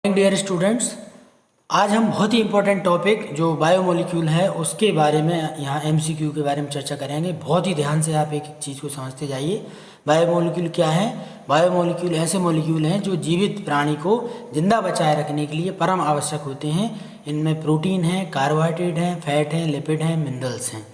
Dear students, आज हम बहुत ही इम्पोर्टेंट टॉपिक जो बायोमोलिक्यूल है उसके बारे में यहाँ एमसीक्यू के बारे में चर्चा करेंगे। बहुत ही ध्यान से आप एक एक चीज़ को समझते जाइए। बायोमोलिक्यूल क्या है? बायोमोलिक्यूल ऐसे मोलिक्यूल हैं जो जीवित प्राणी को जिंदा बचाए रखने के लिए परम आवश्यक होते हैं। इनमें प्रोटीन है, कार्बोहाइड्रेट है, फैट है, लिपिड है, मिनरल्स हैं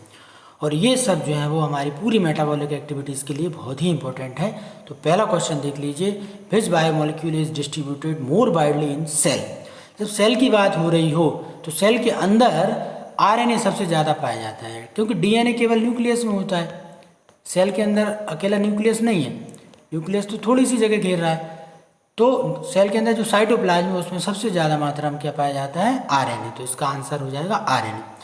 और ये सब जो है वो हमारी पूरी मेटाबॉलिक एक्टिविटीज़ के लिए बहुत ही इंपॉर्टेंट है। तो पहला क्वेश्चन देख लीजिए, which biomolecule is distributed more widely in cell. जब सेल की बात हो रही हो तो सेल के अंदर आरएनए सबसे ज़्यादा पाया जाता है, क्योंकि डीएनए केवल न्यूक्लियस में होता है। सेल के अंदर अकेला न्यूक्लियस नहीं है, न्यूक्लियस तो थोड़ी सी जगह घेर रहा है। तो सेल के अंदर जो साइटोप्लाज्म है उसमें सबसे ज़्यादा मात्रा में क्या पाया जाता है? आरएनए। तो इसका आंसर हो जाएगा आरएनए।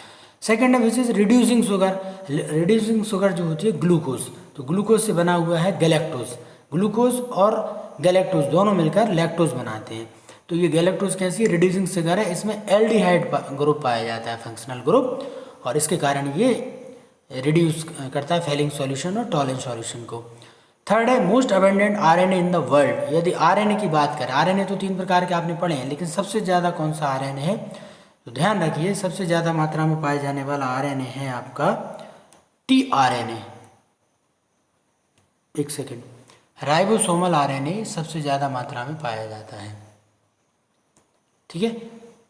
सेकेंड है which is reducing sugar. Reducing sugar जो होती है ग्लूकोज, तो ग्लूकोज से बना हुआ है गैलेक्टोज। ग्लूकोज और गैलेक्टोज दोनों मिलकर लैक्टोज बनाते हैं। तो ये गैलेक्टोज कैसी रिड्यूसिंग शुगर है, इसमें एल्डिहाइड ग्रुप पाया जाता है, फंक्शनल ग्रुप, और इसके कारण ये रिड्यूस करता है फेलिंग सॉल्यूशन और टॉलेंट सॉल्यूशन को। थर्ड है most abundant RNA in the world. यदि आरएनए की बात करें, आरएनए तो 3 प्रकार के आपने पढ़े हैं, लेकिन सबसे ज़्यादा कौन सा आरएनए है तो ध्यान रखिए, सबसे ज़्यादा मात्रा में पाए जाने वाला आरएनए है आपका टीआरएनए। एक सेकेंड, राइबोसोमल आरएनए सबसे ज़्यादा मात्रा में पाया जाता है। ठीक है,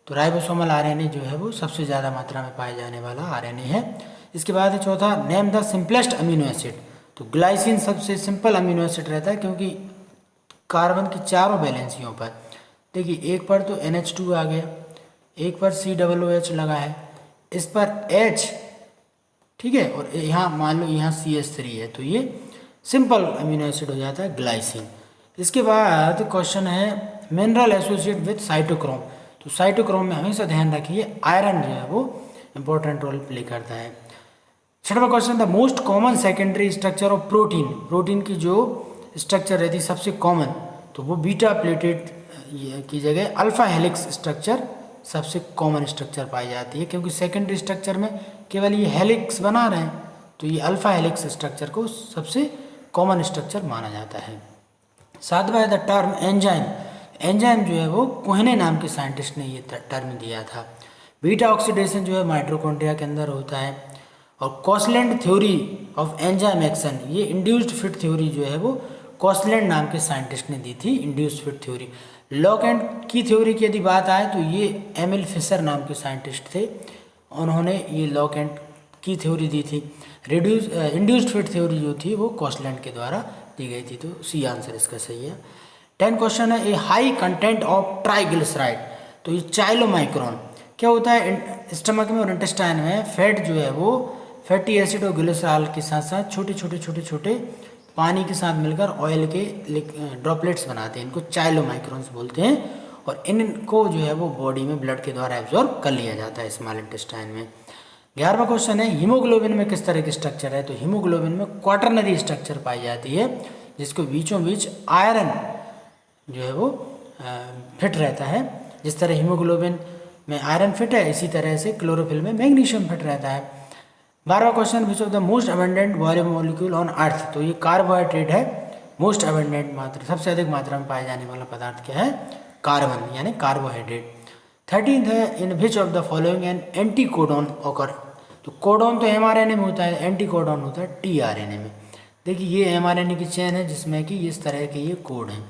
तो राइबोसोमल आरएनए जो है वो सबसे ज़्यादा मात्रा में पाए जाने वाला आरएनए है। इसके बाद है चौथा, name the simplest amino acid. तो ग्लाइसिन सबसे सिंपल अमीनो एसिड रहता है, क्योंकि कार्बन की चारों वैलेंसियों पर देखिए, एक पर तो NH2 आ गया, एक पर COOH लगा है, इस पर H, ठीक है, और यहाँ मान लो यहाँ CH3 है, तो ये सिंपल अमीनो एसिड हो जाता है ग्लाइसिन। इसके बाद क्वेश्चन है मिनरल एसोसिएट विथ साइटोक्रोम। तो साइटोक्रोम में हमेशा ध्यान रखिए आयरन जो है वो इंपॉर्टेंट रोल प्ले करता है। छठवां question, the most common secondary structure of protein. Protein की जो स्ट्रक्चर रहती है सबसे कॉमन, तो वो बीटा प्लेटेड की जगह अल्फा हेलिक्स स्ट्रक्चर सबसे कॉमन स्ट्रक्चर पाई जाती है, क्योंकि सेकेंडरी स्ट्रक्चर में केवल ये हेलिक्स बना रहे हैं, तो ये अल्फा हेलिक्स स्ट्रक्चर को सबसे कॉमन स्ट्रक्चर माना जाता है। सातवां है द टर्म एंजाइम। एंजाइम जो है वो कोहने नाम के साइंटिस्ट ने ये टर्म दिया था। बीटा ऑक्सीडेशन जो है माइटोकॉन्ड्रिया के अंदर होता है, और कॉसलैंड थ्योरी ऑफ एंजाइम एक्शन, ये इंड्यूस्ड फिट थ्योरी जो है वो कॉसलैंड नाम के साइंटिस्ट ने दी थी, induced fit theory. Lock and की थ्योरी की यदि बात आए तो ये एमिल फिशर नाम के साइंटिस्ट थे, उन्होंने ये लॉक एंड की थ्योरी दी थी। इंड्यूस्ड फिट थ्योरी जो थी वो कॉसलैंड के द्वारा दी गई थी, तो सी आंसर इसका सही है। 10 क्वेश्चन है ए हाई कंटेंट ऑफ ट्राइग्लिसराइड। तो ये चाइलोमाइक्रोन क्या होता है? स्टमक में और इंटेस्टाइन में फैट जो है वो फैटी एसिड और ग्लिसरॉल के साथ साथ छोटे पानी के साथ मिलकर ऑयल के ड्रॉपलेट्स बनाते हैं, इनको चाइलोमाइक्रोन्स बोलते हैं, और इनको जो है वो बॉडी में ब्लड के द्वारा एब्जॉर्ब कर लिया जाता है स्मॉल इंटेस्टाइन में। 11वां क्वेश्चन है हीमोग्लोबिन में किस तरह की स्ट्रक्चर है? तो हीमोग्लोबिन में क्वाटरनरी स्ट्रक्चर पाई जाती है, जिसको बीचों बीच आयरन जो है वो फिट रहता है। जिस तरह हीमोग्लोबिन में आयरन फिट है, इसी तरह से क्लोरोफिल में मैग्नीशियम फिट रहता है। 12वां question, which of the most abundant biomolecule on earth. तो ये कार्बोहाइड्रेट है, मोस्ट अबेंडेंट मात्रा, सबसे अधिक मात्रा में पाए जाने वाला पदार्थ क्या है? कार्बन, यानी कार्बोहाइड्रेट। 13th है in which of the following an anticodon ochre. तो कोडॉन तो mRNA में होता है, एंटी कोडॉन होता है tRNA में। देखिए ये mRNA की चेन है जिसमें कि इस तरह के ये कोड हैं,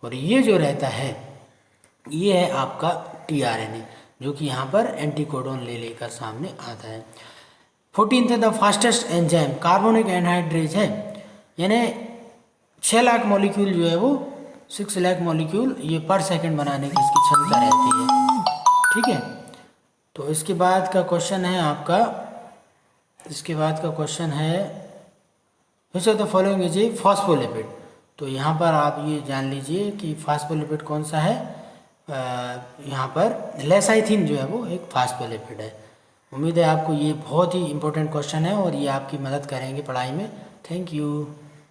और ये जो रहता है ये है आपका tRNA, जो कि यहाँ पर एंटी कोडॉन ले लेकर सामने आता है। 14th है the fastest enzyme. Carbonic anhydrase है, यानी 6 लाख मॉलिक्यूल जो है वो 6 लाख मॉलिक्यूल ये पर सेकंड बनाने की इसकी क्षमता रहती है। ठीक है, तो इसके बाद का क्वेश्चन है आपका, इसके बाद का क्वेश्चन है विच of the following is a phospholipid. तो यहाँ पर आप ये जान लीजिए कि फॉस्फोलिपिड कौन सा है। यहाँ पर लेसाइथिन जो है वो एक फॉस्फोलिपिड है। उम्मीद है आपको ये बहुत ही इंपॉर्टेंट क्वेश्चन है और ये आपकी मदद करेंगे पढ़ाई में। Thank you.